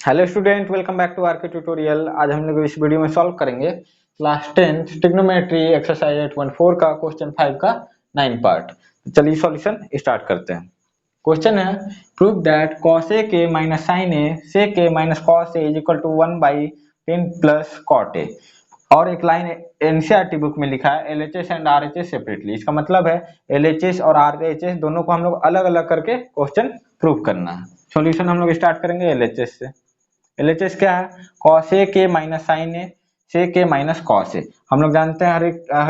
Hello student, welcome back to R K tutorial. आज हम लोग इस वीडियो में सॉल्व करेंगे क्लास 10 ट्रिग्नोमेट्री एक्सरसाइज 8.4 का क्वेश्चन 5 का 9 पार्ट। चलिए सॉल्यूशन स्टार्ट करते हैं। क्वेश्चन है प्रूव दैट cos a के minus sine A sec a minus cos a is equal to 1/10 plus cot a। और एक लाइन एनसीईआरटी बुक में लिखा है एलएचएस एंड आरएचएस सेपरेटली। इसका मतलब है एलएचएस और आरएचएस दोनों को हम लोग अलग अलग करके क्वेश्चन प्रूव करना है। सॉल्यूशन हम लोग स्टार्ट करेंगे एलएचएस से। एलएचएस क्या है? cos a के minus sine A sec a minus cos a। हम लोग जानते हैं हर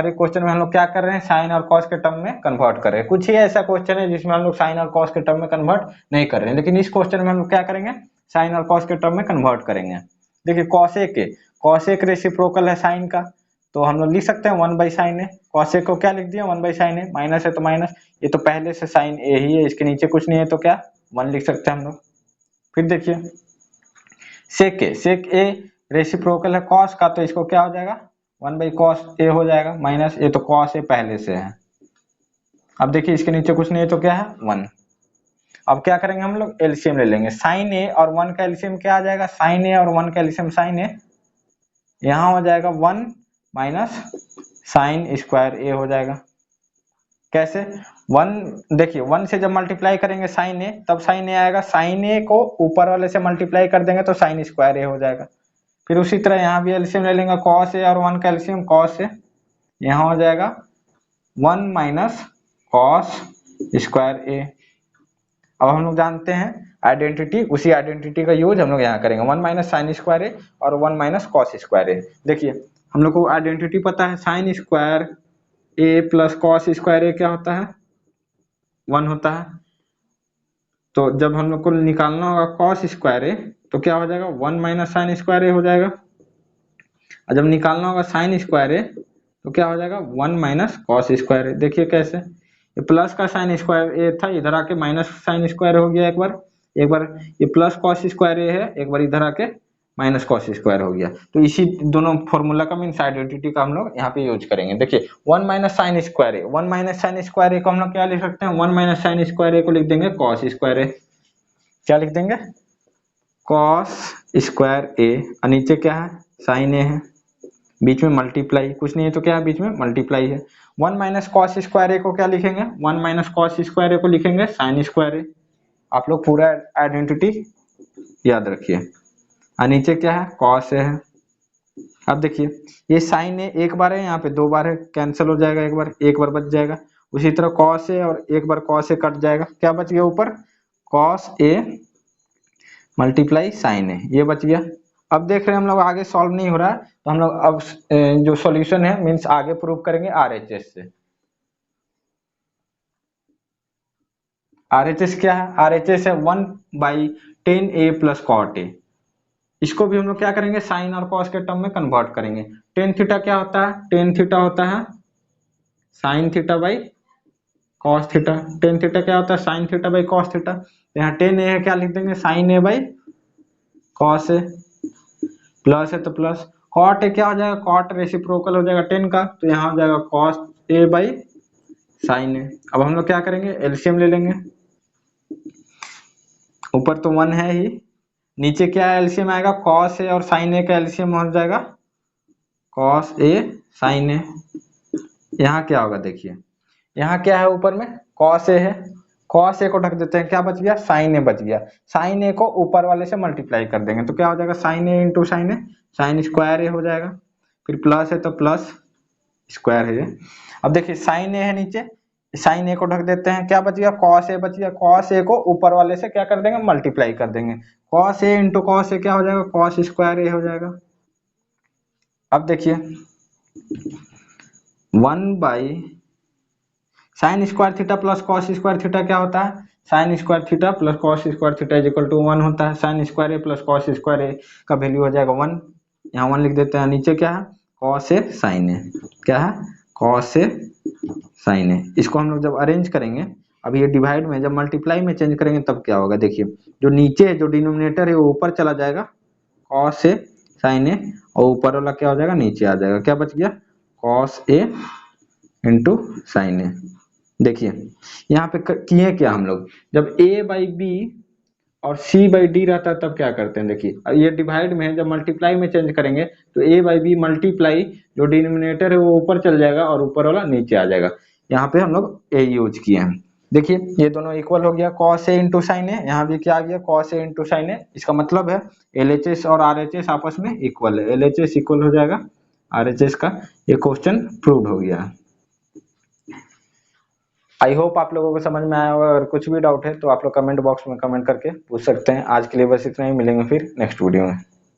एक क्वेश्चन में हम लोग क्या कर रहे हैं, साइन और cos के टर्म में कन्वर्ट कर रहे हैं। कुछ ही ऐसा क्वेश्चन है जिसमें हम लोग साइन और cos के टर्म में कन्वर्ट नहीं कर रहे हैं, लेकिन इस क्वेश्चन में हम लोग क्या करेंगे, साइन और cos के टर्म में कन्वर्ट करेंगे। देखिए cos a के रेसिप्रोकल है साइन का, तो हम लोग लिख सकते हैं 1/sin a। cos a को क्या लिख दिया 1/sin a, माइनस है तो माइनस, ये तो पहले से साइन a ही है, इसके नीचे कुछ नहीं है तो क्या 1 लिख सकते हैं हम लोग। फिर देखिए sec a रेसिप्रोकल है cos का, तो इसको क्या हो जाएगा 1/cos a हो जाएगा, माइनस ये तो cos a पहले से है। अब देखिए इसके नीचे कुछ नहीं है तो क्या है 1। अब क्या करेंगे हम लोग एलसीएम ले लेंगे। साइन a और 1 का एलसीएम क्या आ जाएगा, साइन a और 1 का एलसीएम साइन a, यहाँ हो जाएगा 1 माइनस साइन स्क्वायर a हो जाएगा। कैसे 1, देखिए 1 से जब मल्टीप्लाई करेंगे साइन a तब साइन a आएगा, साइन a को ऊपर वाले से मल्टीप्लाई कर देंगे तो साइन स्क्वायर a हो जाएगा। फिर उसी तरह यहाँ भी एलसीएम ले लेंगे, cos a और 1 का एलसीएम cos a, यहाँ हो जाएगा 1 माइनस cos स्क्वायर a। अब हम लोग जानते हैं आइडेंटिटी, उसी आइडेंटिटी का यूज हम लोग यहाँ करेंगे, 1 माइनस साइन स्क्वायर a और 1 माइनस cos स्क्वायर a। देखिए हम लोग को आइडेंटिटी पता है, sine square a plus cos square a क्या होता है 1 होता है। तो जब हम लोग को निकालना होगा cos स्क्वायर a तो क्या हो जाएगा 1 माइनस साइन स्क्वायर a हो जाएगा, और जब निकालना होगा साइन स्क्वायर a तो क्या हो जाएगा 1 माइनस cos स्क्वायर a। देखिए कैसे, ये प्लस का साइन स्क्वायर a था, इधर आके माइनस साइन स्क्वायर हो गया, एक बार ये प्लस cos स्क्वायर a है, एक बार इधर आके माइनस cos स्क्वायर हो गया। तो इसी दोनों फॉर्मूला का मीन्स आइडेंटिटी का हम लोग यहाँ पे यूज करेंगे। देखिए 1 minus sine square a, 1 minus sine square a को हम लोग क्या लिख सकते हैं, 1 माइनस साइन स्क्वायर a को लिख देंगे cos स्क्वायर a। क्या लिख देंगे cos स्क्वायर a, और नीचे क्या है साइन a है, बीच में मल्टीप्लाई, कुछ नहीं है तो क्या है बीच में मल्टीप्लाई है। 1 माइनस cos स्क्वायर a को क्या लिखेंगे, 1 माइनस cos स्क्वायर a को लिखेंगे साइन स्क्वायर a। आप लोग पूरा आइडेंटिटी याद रखिए, और नीचे क्या है cos a है। अब देखिए ये साइन a एक बार है, यहाँ पे 2 बार है, कैंसिल हो जाएगा, एक बार बच जाएगा। उसी तरह cos a और एक बार cos a कट जाएगा, क्या बच गया ऊपर cos a multiply sine a, ये बच गया। अब देख रहे हैं हम लोग आगे सॉल्व नहीं हो रहा है, तो हम लोग अब जो सॉल्यूशन है मींस आगे प्रूव करेंगे आरएचएस से। आरएचएस क्या है, आरएचएस है 1/10a प्लस cot a। इसको भी हम लोग क्या करेंगे साइन और cos के टर्म में कन्वर्ट करेंगे। टेन थीटा क्या होता है, टेन थीटा होता है sine theta by cos theta. Tan theta क्या होता है sine theta by cos theta. यहाँ टेन ए है, क्या लिख देंगे sine A by cos A, plus है तो प्लस, कॉट ए क्या हो जाएगा, कॉट रेसिप्रोकल हो जाएगा 10 का, तो यहाँ हो जाएगा कॉस ए बाई साइन ए। अब हम लोग क्या करेंगे एलसीएम ले लेंगे, ऊपर तो 1 है ही, नीचे क्या एलसीएम आएगा कॉस ए और साइन ए का एलसीएम हो जाएगा कॉस ए साइन ए। यहाँ क्या होगा देखिए, यहाँ क्या है ऊपर में कॉस ए है, कॉस ए को ढक देते हैं, क्या बच गया साइन ए बच गया। साइन ए को ऊपर वाले से मल्टीप्लाई कर देंगे तो क्या हो जाएगा साइन ए इंटू साइन ए, साइन स्क्वायर ए हो जाएगा। फिर प्लस है तो प्लस स्क्वायर है। अब देखिए साइन ए है नीचे, साइन ए को ढक देते हैं, क्या बच गया कॉस ए बच गया। कॉस ए को ऊपर वाले से क्या कर देंगे मल्टीप्लाई कर देंगे, cos A into cos A क्या हो जाएगा कॉस स्क्वायर ए हो जाएगा। अब देखिए 1 by sine square theta plus cos square theta क्या होता है, sine square theta plus cos square theta is equal to 1 होता है। Sine square A plus cos square A का वैल्यू हो जाएगा 1, यहाँ 1 लिख देते हैं। नीचे क्या है कॉस ए साइन ए, क्या है कॉस ए साइन ए। इसको हम लोग जब अरेंज करेंगे, अब ये डिवाइड में जब मल्टीप्लाई में चेंज करेंगे तब क्या होगा, देखिए जो नीचे जो डिनोमिनेटर है वो ऊपर चला जाएगा कॉस ए साइन ए, और ऊपर वाला क्या हो जाएगा नीचे आ जाएगा, क्या बच गया कॉस ए इंटू साइन ए। देखिए यहाँ पे किए क्या हम लोग, जब a बाई बी और सी बाई डी रहता है तब क्या करते हैं, देखिए ये डिवाइड में है, जब मल्टीप्लाई में चेंज करेंगे तो ए बाई बी मल्टीप्लाई, जो डिनोमिनेटर है वो ऊपर चल जाएगा और ऊपर वाला नीचे आ जाएगा। यहाँ पे हम लोग ए यूज किए हैं। देखिए ये दोनों इक्वल हो गया, cos a इंटू साइन ए, यहाँ भी क्या आ गया cos a इंटू साइन ए। इसका मतलब है LHS और RHS आपस में इक्वल है, LHS इक्वल हो जाएगा RHS का। ये क्वेश्चन प्रूव्ड हो गया। आई होप आप लोगों को समझ में आया होगा। अगर कुछ भी डाउट है तो आप लोग कमेंट बॉक्स में कमेंट करके पूछ सकते हैं। आज के लिए बस इतना ही, मिलेंगे फिर नेक्स्ट वीडियो में।